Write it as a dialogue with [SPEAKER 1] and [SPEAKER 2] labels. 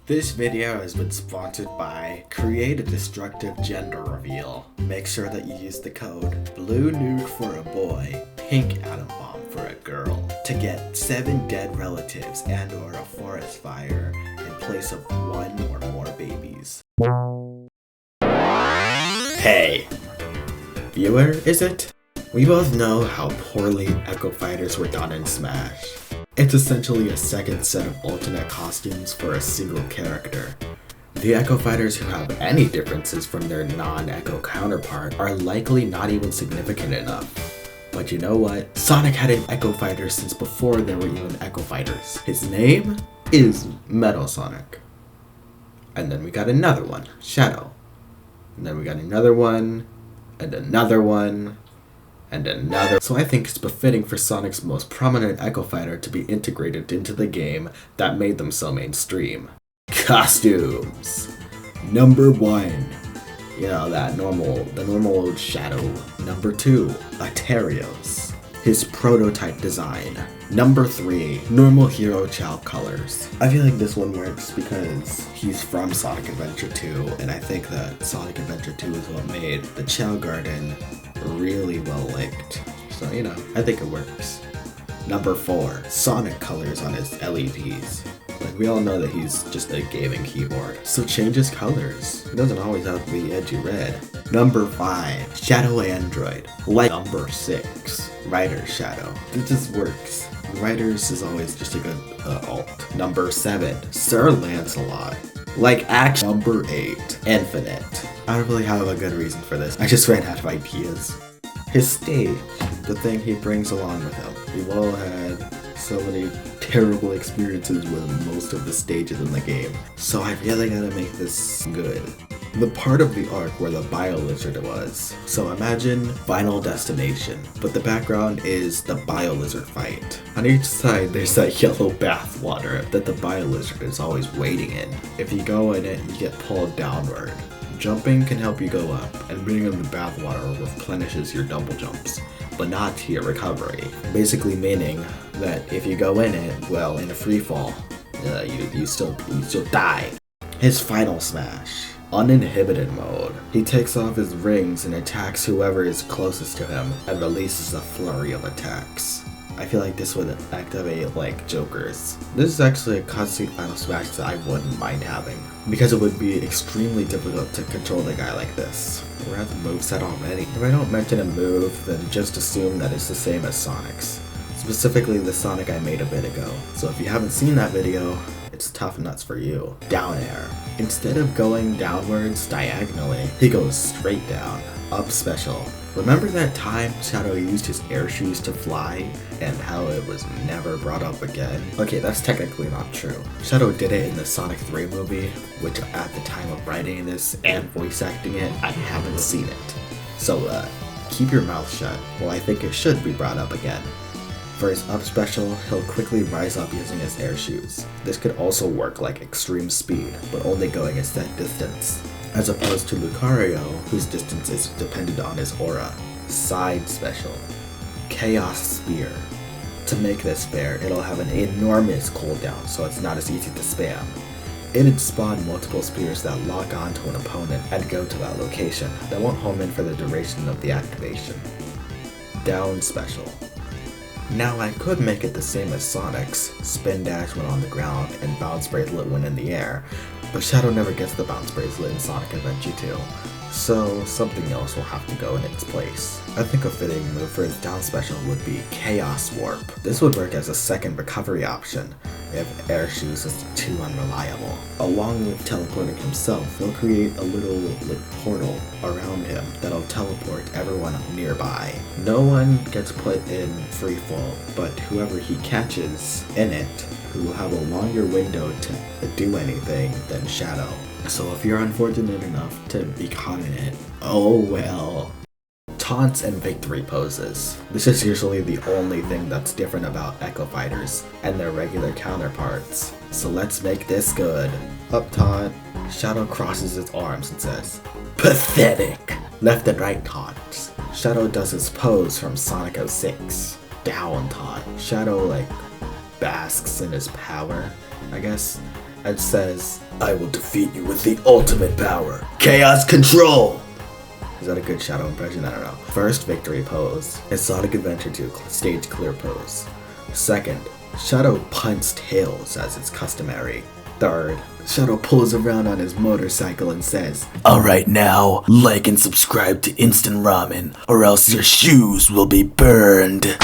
[SPEAKER 1] This video has been sponsored by Create a Destructive Gender Reveal. Make sure that you use the code Blue Nuke for a boy, Pink Atom Bomb for a girl to get 7 dead relatives and or a forest fire in place of 1 or more babies. Hey! Viewer, is it? We both know how poorly Echo Fighters were done in Smash. It's essentially a second set of alternate costumes for a single character. The Echo Fighters who have any differences from their non-Echo counterpart are likely not even significant enough. But you know what? Sonic had an Echo Fighter since before there were even Echo Fighters. His name is Metal Sonic. And then we got another one, Shadow. And then we got another one, and another one, and another. So I think it's befitting for Sonic's most prominent Echo Fighter to be integrated into the game that made them so mainstream. Costumes. Number 1. You know, the normal old Shadow. Number 2, Aterios. His prototype design. Number 3, normal hero Chao colors. I feel like this one works because he's from Sonic Adventure 2, and I think that Sonic Adventure 2 is what made the Chao Garden really well liked. So, you know, I think it works. Number 4, Sonic colors on his LEDs. Like, we all know that he's just a gaming keyboard, so change his colors. It doesn't always have to be edgy red. Number 5, Shadow Android. Like number 6, Rider Shadow. It just works. Riders is always just a good alt. Number 7, Sir Lancelot. Like act. Number 8, Infinite. I don't really have a good reason for this. I just ran out of ideas. His stage, the thing he brings along with him. We've all had so many terrible experiences with most of the stages in the game, so I really gotta make this good. The part of the arc where the Bio Lizard was. So imagine Final Destination, but the background is the Bio Lizard fight. On each side there's that yellow bath water that the Bio Lizard is always waiting in. If you go in it, you get pulled downward. Jumping can help you go up, and being in the bath water replenishes your double jumps, but not to your recovery. Basically meaning that if you go in it, well, in a free fall, you still die. His final smash. Uninhibited mode. He takes off his rings and attacks whoever is closest to him and releases a flurry of attacks. I feel like this would activate like Joker's. This is actually a cutscene final smash that I wouldn't mind having, because it would be extremely difficult to control the guy like this. We're at the moveset already. If I don't mention a move, then just assume that it's the same as Sonic's. Specifically the Sonic I made a bit ago. So if you haven't seen that video, it's tough nuts for you. Down air. Instead of going downwards diagonally, he goes straight down. Up special. Remember that time Shadow used his air shoes to fly and how it was never brought up again? Okay, that's technically not true. Shadow did it in the Sonic 3 movie, which at the time of writing this and voice acting it, I haven't seen it. So keep your mouth shut. Well, I think it should be brought up again. For his up special, he'll quickly rise up using his air shoes. This could also work like extreme speed, but only going a set distance, as opposed to Lucario, whose distance is dependent on his aura. Side special. Chaos Spear. To make this fair, it'll have an enormous cooldown, so it's not as easy to spam. It'd spawn multiple spears that lock onto an opponent and go to that location, that won't home in for the duration of the activation. Down special. Now I could make it the same as Sonic's, spin dash when on the ground and bounce bracelet when in the air, but Shadow never gets the bounce bracelet in Sonic Adventure 2, so something else will have to go in its place. I think a fitting move for his down special would be Chaos Warp. This would work as a second recovery option if air shoes is too unreliable. Along with teleporting himself, he'll create a little portal around him that'll teleport everyone nearby. No one gets put in free fall, but whoever he catches in it, who will have a longer window to do anything than Shadow. So if you're unfortunate enough to be caught in it, oh well. Taunts and victory poses. This is usually the only thing that's different about Echo Fighters and their regular counterparts. So let's make this good. Up taunt, Shadow crosses his arms and says, "Pathetic!" Left and right taunts. Shadow does his pose from Sonic 06. Down taunt. Shadow basks in his power, I guess. and says, "I will defeat you with the ultimate power, Chaos Control!" Is that a good Shadow impression? I don't know. First, victory pose. It's Sonic Adventure 2 stage clear pose. Second, Shadow punts tails as it's customary. Third, Shadow pulls around on his motorcycle and says, "Alright now, like and subscribe to Instant Ramen, or else your shoes will be burned."